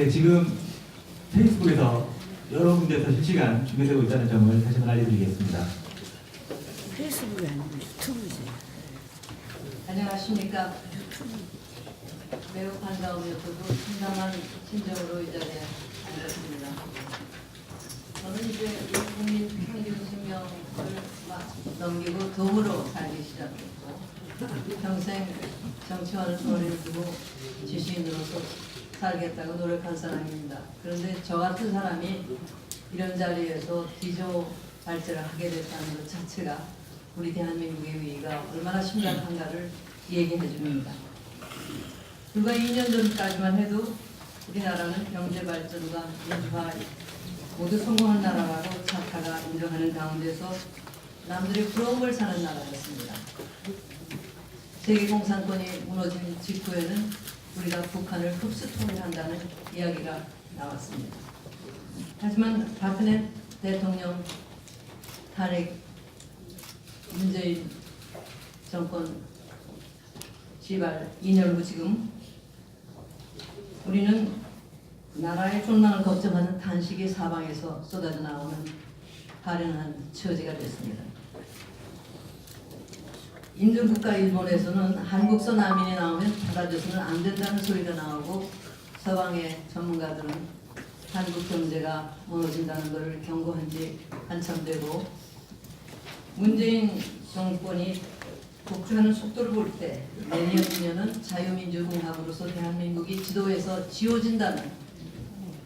네, 지금 페이스북에서 여러 군데서 실시간 중계되고 있다는 점을 다시 한번 알려드리겠습니다. 페이스북이 아니고 유튜브지. 안녕하십니까. 매우 반가우면서도 상당한 심정으로 이 자리에 앉았습니다. 저는 이제 국민 평균 수명을 넘기고 덤으로 살기 시작했고 평생 정치와는 거리를 두고 지시인으로서 살겠다고 노력한 사람입니다. 그런데 저 같은 사람이 이런 자리에서 기조 발제를 하게 됐다는 것 자체가 우리 대한민국의 위기가 얼마나 심각한가를 얘기해 줍니다. 불과 2년 전까지만 해도 우리나라는 경제 발전과 민주화 모두 성공한 나라라고 작가가 인정하는 가운데서 남들이 부러움을 사는 나라였습니다. 세계 공산권이 무너진 직후에는 우리가 북한을 흡수 통일한다는 이야기가 나왔습니다. 하지만 박근혜 대통령 탄핵, 문재인 정권 지발 2년 후 지금 우리는 나라의 존망을 걱정하는 탄식이 사방에서 쏟아져 나오는 파련한 처지가 됐습니다. 인도국가 일본에서는 한국서 난민이 나오면 받아줘서는 안 된다는 소리가 나오고 서방의 전문가들은 한국 경제가 무너진다는 것을 경고한 지 한참 되고 문재인 정권이 복주하는 속도를 볼 때 내년이면은 자유민주공화국으로서 대한민국이 지도에서 지워진다는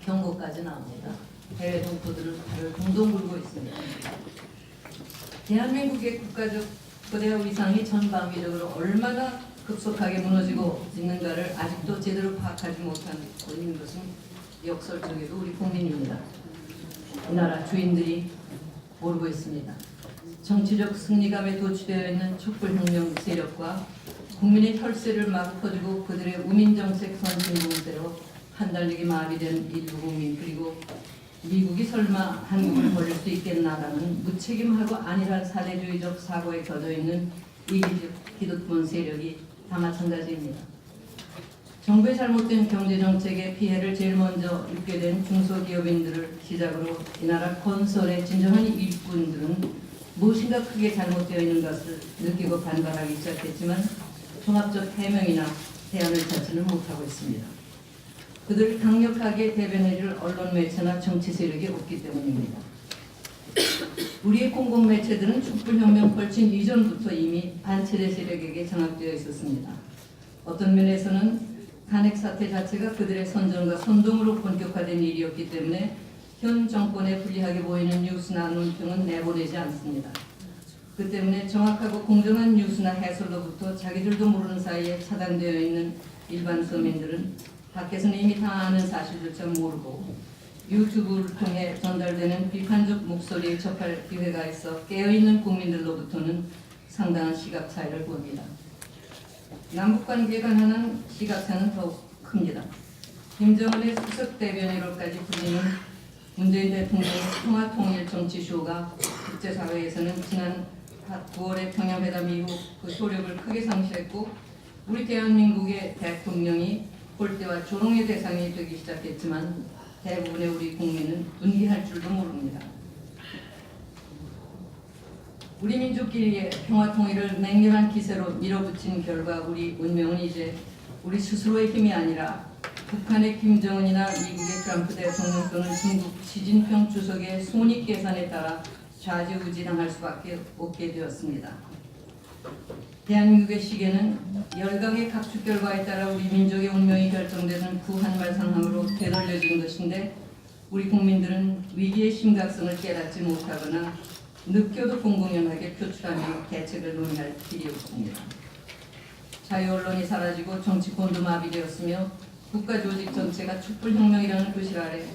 경고까지 나옵니다. 해외 동포들은 발을 동동 굴고 있습니다. 대한민국의 국가적 거대한 위상이 전방위적으로 얼마나 급속하게 무너지고 있는가를 아직도 제대로 파악하지 못하고 있는 것은 역설적에도 우리 국민입니다. 이 나라 주인들이 모르고 있습니다. 정치적 승리감에 도취되어 있는 촛불혁명 세력과 국민의 혈세를 마구 퍼주고 그들의 우민정책 선진공세로 한달리기 마비된 일부 국민 그리고 미국이 설마 한국을 버릴 수 있겠나라는 무책임하고 안일한 사대주의적 사고에 젖어 있는 이기적 기득권 세력이 다 마찬가지입니다. 정부의 잘못된 경제정책의 피해를 제일 먼저 입게 된 중소기업인들을 시작으로 이 나라 건설의 진정한 일꾼들은 무엇인가 크게 잘못되어 있는 것을 느끼고 반발하기 시작했지만 종합적 해명이나 대안을 찾지는 못하고 있습니다. 그들을 강력하게 대변해줄 언론 매체나 정치 세력이 없기 때문입니다. 우리의 공공매체들은 촛불혁명 펼친 이전부터 이미 반체제 세력에게 장악되어 있었습니다. 어떤 면에서는 탄핵 사태 자체가 그들의 선전과 선동으로 본격화된 일이었기 때문에 현 정권에 불리하게 보이는 뉴스나 논평은 내보내지 않습니다. 그 때문에 정확하고 공정한 뉴스나 해설로부터 자기들도 모르는 사이에 차단되어 있는 일반 서민들은 밖에서는 이미 다 아는 사실조차 모르고 유튜브를 통해 전달되는 비판적 목소리를 접할 기회가 있어 깨어있는 국민들로부터는 상당한 시각 차이를 봅니다. 남북관계에 관한 시각차는 더욱 큽니다. 김정은의 수석 대변인으로까지 불리는 문재인 대통령의 평화통일 정치쇼가 국제사회에서는 지난 9월의 평양회담 이후 그 효력을 크게 상실했고 우리 대한민국의 대통령이 꼴대와 조롱의 대상이 되기 시작했지만 대부분의 우리 국민은 분개할 줄도 모릅니다. 우리 민족끼리의 평화통일을 맹렬한 기세로 밀어붙인 결과 우리 운명은 이제 우리 스스로의 힘이 아니라 북한의 김정은이나 미국의 트럼프 대통령 또는 중국 시진핑 주석의 손익 계산에 따라 좌지우지당할 수밖에 없게 되었습니다. 대한민국의 시계는 열강의 각축 결과에 따라 우리 민족의 운명이 결정되는 구한말 상황으로 되돌려진 것인데 우리 국민들은 위기의 심각성을 깨닫지 못하거나 느껴도 공공연하게 표출하며 대책을 논의할 길이 없습니다. 자유언론이 사라지고 정치권도 마비되었으며 국가조직 전체가 촛불혁명이라는 글씨 아래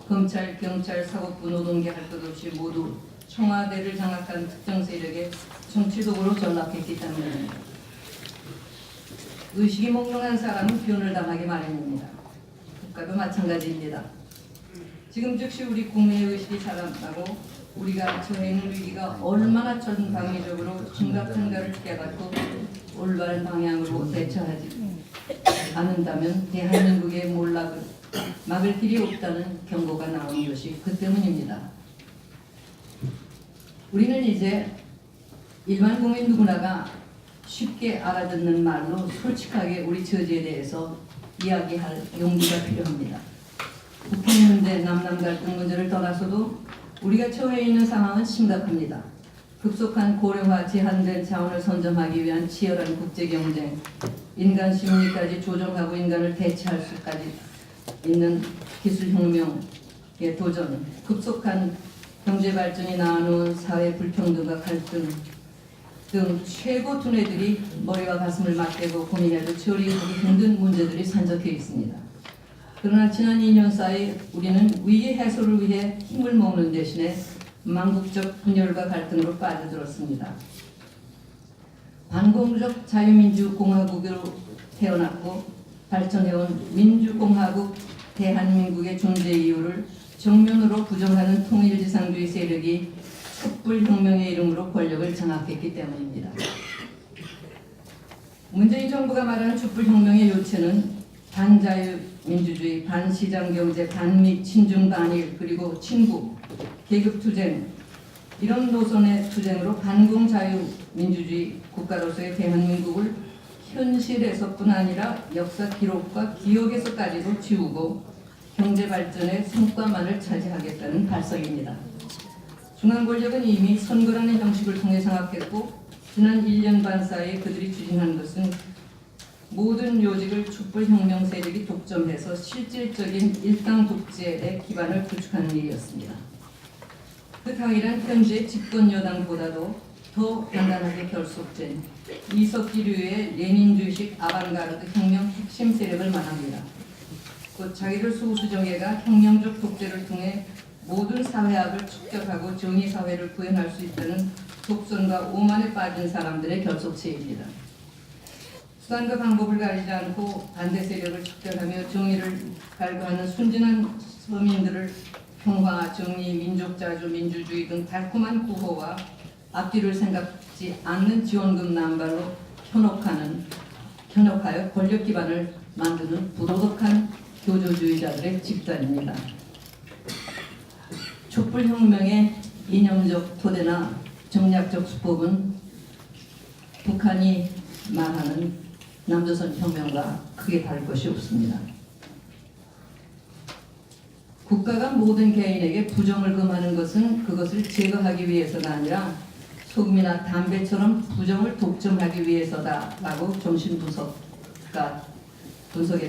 검찰, 경찰, 사법부, 노동계 할 것 없이 모두 청와대를 장악한 특정 세력의 정치도구로 전락했기 때문입니다. 의식이 몽롱한 사람은 변을 당하기 마련입니다. 국가도 마찬가지입니다. 지금 즉시 우리 국민의 의식이 자라나고 우리가 처해 있는 위기가 얼마나 전방위적으로 심각한가를 깨닫고 올바른 방향으로 대처하지 않는다면 대한민국의 몰락을 막을 길이 없다는 경고가 나온 것이 그 때문입니다. 우리는 이제 일반 국민 누구나가 쉽게 알아듣는 말로 솔직하게 우리 처지에 대해서 이야기할 용기가 필요합니다. 북한 문제, 남남 갈등 문제를 떠나서도 우리가 처해 있는 상황은 심각합니다. 급속한 고령화, 제한된 자원을 선점하기 위한 치열한 국제 경쟁, 인간 심리까지 조정하고 인간을 대체할 수까지 있는 기술혁명의 도전, 급속한 경제 발전이 낳아놓은 사회 불평등과 갈등 등 최고 두뇌들이 머리와 가슴을 맞대고 고민해도 처리하기 힘든 문제들이 산적해 있습니다. 그러나 지난 2년 사이 우리는 위기 해소를 위해 힘을 모으는 대신에 망국적 분열과 갈등으로 빠져들었습니다. 반공적 자유민주공화국으로 태어났고 발전해온 민주공화국 대한민국의 존재 이유를 정면으로 부정하는 통일지상주의 세력이 촛불혁명의 이름으로 권력을 장악했기 때문입니다. 문재인 정부가 말하는 촛불혁명의 요체는 반자유민주주의, 반시장경제, 반미, 친중, 반일, 그리고 친구, 계급투쟁 이런 노선의 투쟁으로 반공자유민주주의 국가로서의 대한민국을 현실에서뿐 아니라 역사 기록과 기억에서까지도 지우고 경제발전의 성과만을 차지하겠다는 발상입니다. 중앙 권력은 이미 선거라는 형식을 통해 장악했고 지난 1년 반 사이에 그들이 추진한 것은 모든 요직을 촛불혁명 세력이 독점해서 실질적인 일당 독재의 기반을 구축하는 일이었습니다. 그 당일은 현재 집권 여당보다도 더 단단하게 결속된 이석기류의 레닌주의식 아방가르드 혁명 핵심 세력을 말합니다. 곧 자기들 소수정예가 혁명적 독재를 통해 모든 사회학을 척결하고 정의사회를 구현할 수 있다는 독선과 오만에 빠진 사람들의 결속체입니다. 수단과 방법을 가리지 않고 반대 세력을 척결하며 정의를 갈구하는 순진한 서민들을 평화, 정의, 민족자주, 민주주의 등 달콤한 구호와 앞뒤를 생각지 않는 지원금 남발로 현혹하여 권력 기반을 만드는 부도덕한 교조주의자들의 집단입니다. 촛불혁명의 이념적 토대나 정략적 수법은 북한이 말하는 남조선 혁명과 크게 다를 것이 없습니다. 국가가 모든 개인에게 부정을 금하는 것은 그것을 제거하기 위해서가 아니라 소금이나 담배처럼 부정을 독점하기 위해서다라고 정신분석의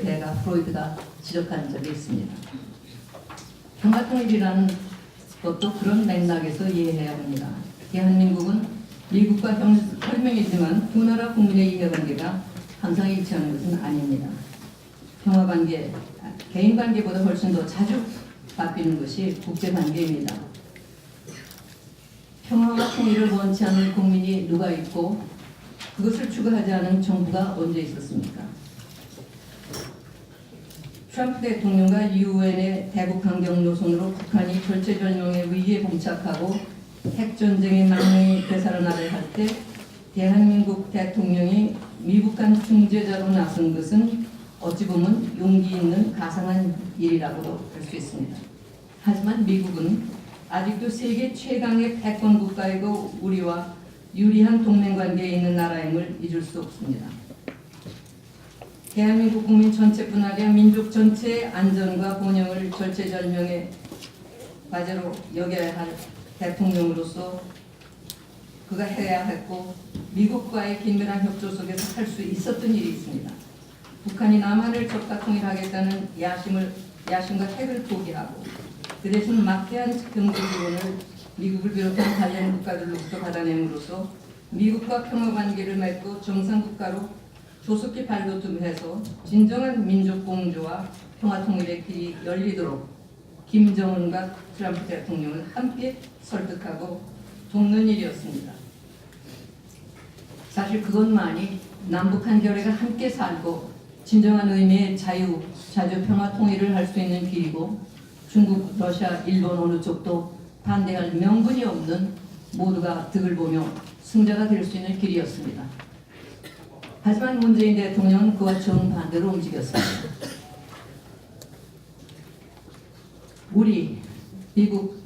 대가 프로이드가 지적한 적이 있습니다. 평화통일이라는 것도 그런 맥락에서 이해해야 합니다. 대한민국은 미국과 혈맹이지만 두 나라 국민의 이해관계가 항상 일치하는 것은 아닙니다. 평화관계, 개인관계보다 훨씬 더 자주 바뀌는 것이 국제관계입니다. 평화와 통일을 원치 않는 국민이 누가 있고 그것을 추구하지 않은 정부가 언제 있었습니까? 트럼프 대통령과 유엔의 대북 강경 노선으로 북한이 절체절명의 위기에 봉착하고 핵전쟁의 망명이 되살아나려 할 때 대한민국 대통령이 미국 간 중재자로 나선 것은 어찌 보면 용기 있는 가상한 일이라고도 할 수 있습니다. 하지만 미국은 아직도 세계 최강의 패권 국가이고 우리와 유리한 동맹관계에 있는 나라임을 잊을 수 없습니다. 대한민국 국민 전체뿐 아니라 민족 전체의 안전과 번영을 절체절명의 과제로 여겨야 할 대통령으로서 그가 해야 했고 미국과의 긴밀한 협조 속에서 할 수 있었던 일이 있습니다. 북한이 남한을 적가 통일하겠다는 야심과 핵을 포기하고 그 대신 막대한 경제 지원을 미국을 비롯한 관련 국가들로부터 받아냄으로써 미국과 평화관계를 맺고 정상국가로 조속히 발돋움해서 진정한 민족 공조와 평화통일의 길이 열리도록 김정은과 트럼프 대통령을 함께 설득하고 돕는 일이었습니다. 사실 그것만이 남북 한결레가 함께 살고 진정한 의미의 자주 평화 통일을 할 수 있는 길이고 중국, 러시아, 일본 어느 쪽도 반대할 명분이 없는 모두가 득을 보며 승자가 될 수 있는 길이었습니다. 하지만 문재인 대통령은 그와 정반대로 움직였습니다. 우리 미국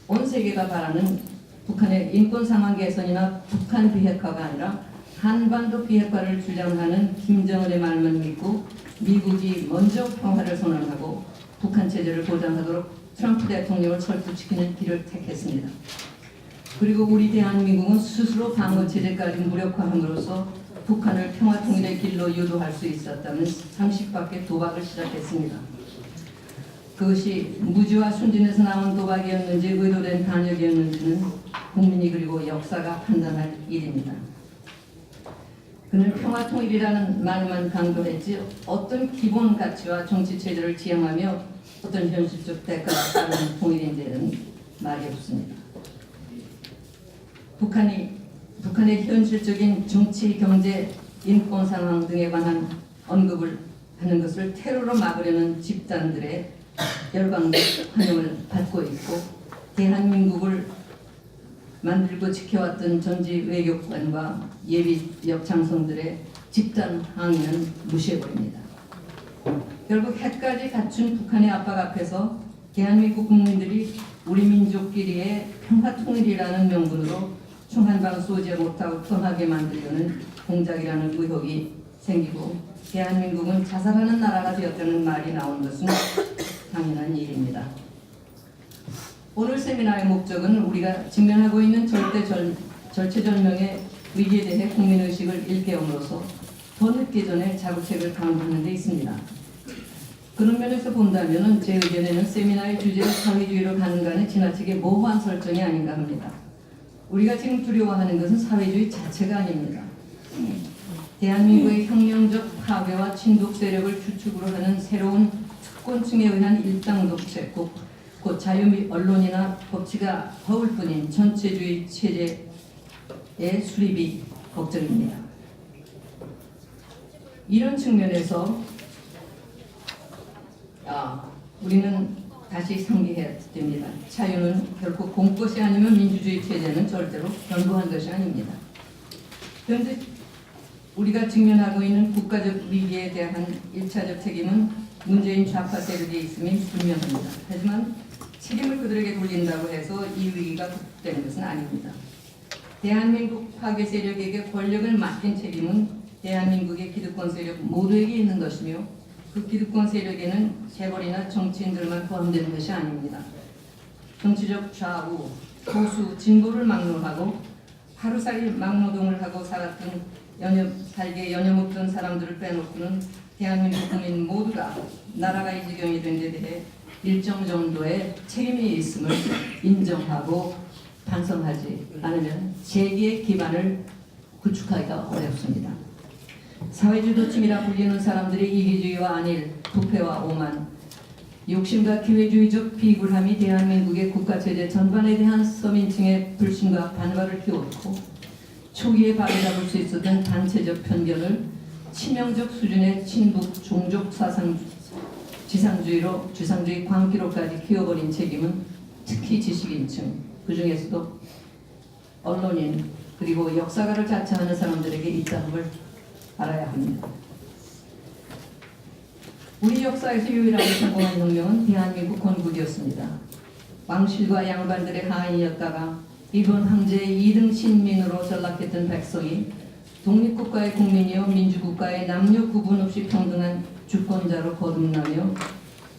온 세계가 바라는 북한의 인권 상황 개선이나 북한 비핵화가 아니라 한반도 비핵화를 주장하는 김정은의 말만 믿고 미국이 먼저 평화를 선언하고 북한 체제를 보장하도록 트럼프 대통령을 철수시키는 길을 택했습니다. 그리고 우리 대한민국은 스스로 방어 체제까지 무력화함으로써 북한을 평화 통일의 길로 유도할 수 있었다는 상식 밖의 도박을 시작했습니다. 그것이 무지와 순진에서 나온 도박이었는지 의도된 단역이었는지는 국민이 그리고 역사가 판단할 일입니다. 그는 평화 통일이라는 말만 강조했지 어떤 기본 가치와 정치 체제를 지향하며 어떤 현실적 대가가 따르는 통일인지는 말이 없습니다. 북한의 현실적인 정치, 경제, 인권 상황 등에 관한 언급을 하는 것을 테러로 막으려는 집단들의 열광적 환영을 받고 있고 대한민국을 만들고 지켜왔던 전지 외교관과 예비 역장성들의 집단 항의는 무시해버립니다. 결국 핵까지 갖춘 북한의 압박 앞에서 대한민국 국민들이 우리 민족끼리의 평화 통일이라는 명분으로 총한방 쏘지 못하고 떠나게 만들려는 공작이라는 의혹이 생기고 대한민국은 자살하는 나라가 되었다는 말이 나온 것은 당연한 일입니다. 오늘 세미나의 목적은 우리가 직면하고 있는 절체절명의 위기에 대해 국민의식을 일깨움으로써 더 늦기 전에 자구책을 강구하는 데 있습니다. 그런 면에서 본다면 제 의견에는 세미나의 주제를 사회주의로 가는 간에 지나치게 모호한 설정이 아닌가 합니다. 우리가 지금 두려워하는 것은 사회주의 자체가 아닙니다. 대한민국의 혁명적 파괴와 친독 세력을 주축으로 하는 새로운 특권층에 의한 일당 독재국, 곧 자유 및 언론이나 법치가 허울 뿐인 전체주의 체제의 수립이 걱정입니다. 이런 측면에서 우리는 다시 상기해야 됩니다. 자유는 결코 공것이 아니면 민주주의 체제는 절대로 견고한 것이 아닙니다. 그런데 우리가 직면하고 있는 국가적 위기에 대한 1차적 책임은 문재인 좌파 세력에 있음이 분명합니다. 하지만 책임을 그들에게 돌린다고 해서 이 위기가 극복되는 것은 아닙니다. 대한민국 파괴 세력에게 권력을 맡긴 책임은 대한민국의 기득권 세력 모두에게 있는 것이며 그 기득권 세력에는 재벌이나 정치인들만 포함되는 것이 아닙니다. 정치적 좌우, 보수, 진보를 막론하고 하루살이 막노동을 하고 살았던 살게 여념없던 사람들을 빼놓고는 대한민국 국민 모두가 나라가 이 지경이 된 데 대해 일정 정도의 책임이 있음을 인정하고 반성하지 않으면 재기의 기반을 구축하기가 어렵습니다. 사회주도층이라 불리는 사람들의 이기주의와 안일, 부패와 오만, 욕심과 기회주의적 비굴함이 대한민국의 국가체제 전반에 대한 서민층의 불신과 반발을 키웠고 초기에 바로잡을 수 있었던 단체적 편견을 치명적 수준의 친북 종족 사상 지상주의 광기로까지 키워버린 책임은 특히 지식인층, 그 중에서도 언론인 그리고 역사가를 자처하는 사람들에게 있다는 걸 알아야 합니다. 우리 역사에서 유일하게 성공한 혁명은 대한민국 건국이었습니다. 왕실과 양반들의 하인이었다가 일본 황제의 2등 신민으로 전락했던 백성이 독립국가의 국민이요 민주국가의 남녀 구분 없이 평등한 주권자로 거듭나며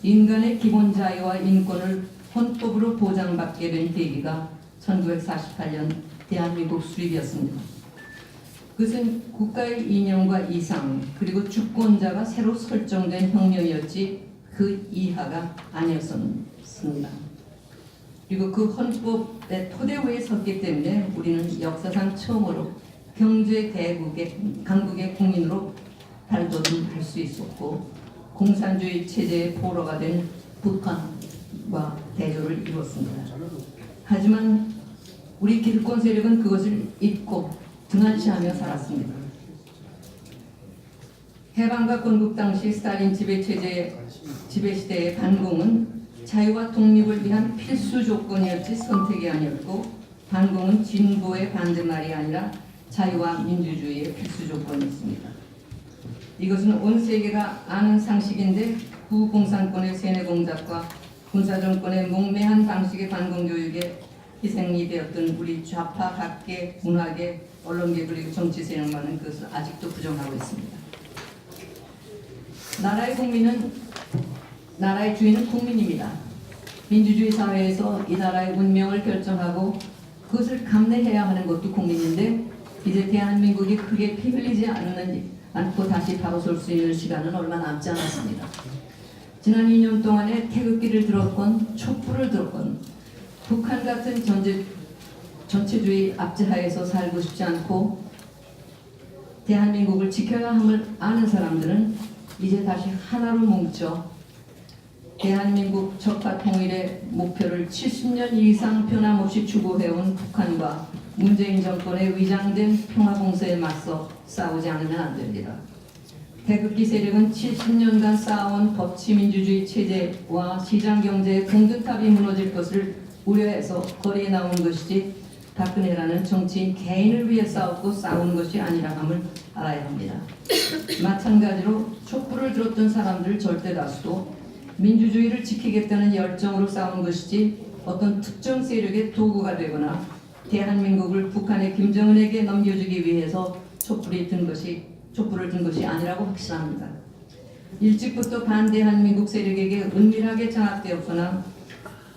인간의 기본 자유와 인권을 헌법으로 보장받게 된 계기가 1948년 대한민국 수립이었습니다. 그것은 국가의 이념과 이상 그리고 주권자가 새로 설정된 혁명이었지 그 이하가 아니었습니다. 그리고 그 헌법의 토대 위에 섰기 때문에 우리는 역사상 처음으로 경제 강국의 국민으로 발돋움할 수 있었고 공산주의 체제의 포로가 된 북한과 대조를 이루었습니다. 하지만 우리 기득권 세력은 그것을 잊고 등한시하며 살았습니다. 해방과 건국 당시 스탈린 지배시대의 반공은 자유와 독립을 위한 필수 조건이었지 선택이 아니었고 반공은 진보의 반대말이 아니라 자유와 민주주의의 필수 조건이었습니다. 이것은 온 세계가 아는 상식인데 구공산권의 세뇌 공작과 군사정권의 몽매한 방식의 반공교육에 희생이 되었던 우리 좌파 각계, 문화계, 언론계 그리고 정치 세력만은 그것을 아직도 부정하고 있습니다. 나라의 주인은 국민입니다. 민주주의 사회에서 이 나라의 운명을 결정하고 그것을 감내해야 하는 것도 국민인데 이제 대한민국이 크게 피 흘리지 않고 다시 바로 설 수 있는 시간은 얼마 남지 않았습니다. 지난 2년 동안에 태극기를 들었건 촛불을 들었건 북한 같은 전체주의 압제하에서 살고 싶지 않고 대한민국을 지켜야 함을 아는 사람들은 이제 다시 하나로 뭉쳐 대한민국 적화 통일의 목표를 70년 이상 변함없이 추구해온 북한과 문재인 정권의 위장된 평화공세에 맞서 싸우지 않으면 안 됩니다. 태극기 세력은 70년간 쌓아온 법치민주주의 체제와 시장경제의 금두탑이 무너질 것을 우려해서 거리에 나온 것이지 박근혜라는 정치인 개인을 위해 싸웠고 싸우는 것이 아니라 함을 알아야 합니다. 마찬가지로 촛불을 들었던 사람들 절대 다수도 민주주의를 지키겠다는 열정으로 싸우는 것이지 어떤 특정 세력의 도구가 되거나 대한민국을 북한의 김정은에게 넘겨주기 위해서 촛불을 든 것이 아니라고 확신합니다. 일찍부터 반대한민국 세력에게 은밀하게 장악되었거나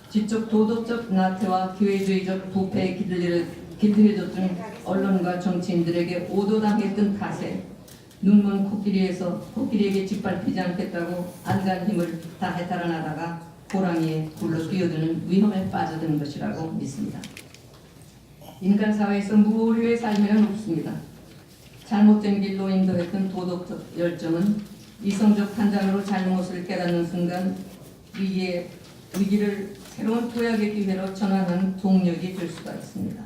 지적 도덕적 나태와 기회주의적 부패에 길들여졌던 언론과 정치인들에게 오도당했던 탓에 눈먼 코끼리에게 짓밟히지 않겠다고 안간 힘을 다해 달아나다가 호랑이에 굴러 뛰어드는 위험에 빠져드는 것이라고 믿습니다. 인간 사회에서 무오류의 삶이란 없습니다. 잘못된 길로 인도했던 도덕적 열정은 이성적 판단으로 잘못을 깨닫는 순간 위기를 새로운 도약의 기회로 전환하는 동력이 될 수가 있습니다.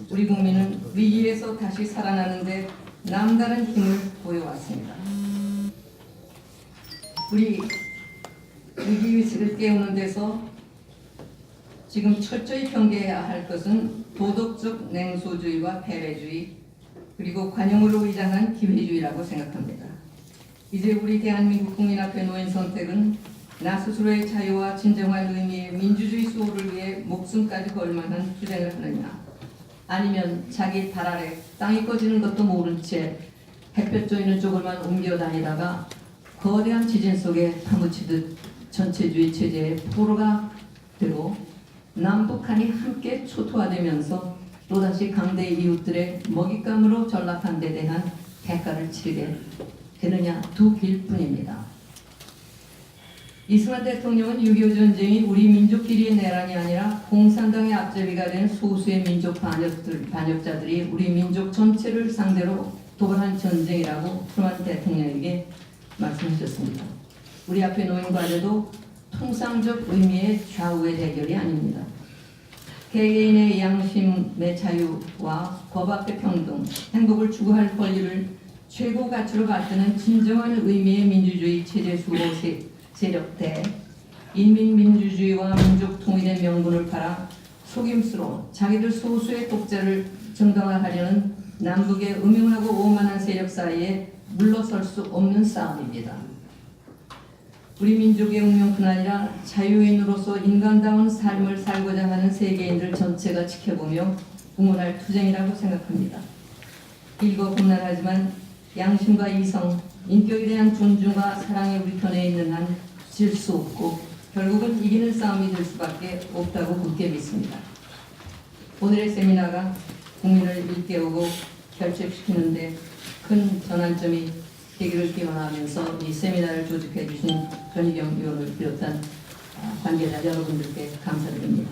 우리 국민은 위기에서 다시 살아나는데 남다른 힘을 보여왔습니다. 우리 위기의식을 깨우는 데서 지금 철저히 경계해야 할 것은 도덕적 냉소주의와 패배주의 그리고 관용으로 위장한 기회주의라고 생각합니다. 이제 우리 대한민국 국민 앞에 놓인 선택은 나 스스로의 자유와 진정한 의미의 민주주의 수호를 위해 목숨까지 걸 만한 투쟁을 하느냐 아니면 자기 발 아래 땅이 꺼지는 것도 모른 채 햇볕 쬐는 쪽을만 옮겨 다니다가 거대한 지진 속에 파묻히듯 전체주의 체제의 포로가 되고 남북한이 함께 초토화되면서 또다시 강대 이웃들의 먹잇감으로 전락한 데 대한 대가를 치르게 되느냐 두 길뿐입니다. 이승만 대통령은 6.25 전쟁이 우리 민족끼리의 내란이 아니라 공산당의 앞제비가 된 소수의 민족 반역자들이 우리 민족 전체를 상대로 도발한 전쟁이라고 트루먼 대통령에게 말씀하셨습니다. 우리 앞에 놓인 과제도 통상적 의미의 좌우의 대결이 아닙니다. 개개인의 양심의 자유와 법 앞의 평등, 행복을 추구할 권리를 최고 가치로 받드는 진정한 의미의 민주주의 체제 수호 세력 대 인민민주주의와 민족통일의 명분을 팔아 속임수로 자기들 소수의 독재를 정당화하려는 남북의 음흉하고 오만한 세력 사이에 물러설 수 없는 싸움입니다. 우리 민족의 운명뿐 아니라 자유인으로서 인간다운 삶을 살고자 하는 세계인들 전체가 지켜보며 응원할 투쟁이라고 생각합니다. 길고 험난하지만 양심과 이성, 인격에 대한 존중과 사랑이 우리 편에 있는 한 질 수 없고 결국은 이기는 싸움이 될 수밖에 없다고 굳게 믿습니다. 오늘의 세미나가 국민을 일깨우고 결집시키는 데 큰 전환점이 되기를 기원하면서 이 세미나를 조직해 주신 변희경 의원을 비롯한 관계자 여러분들께 감사드립니다.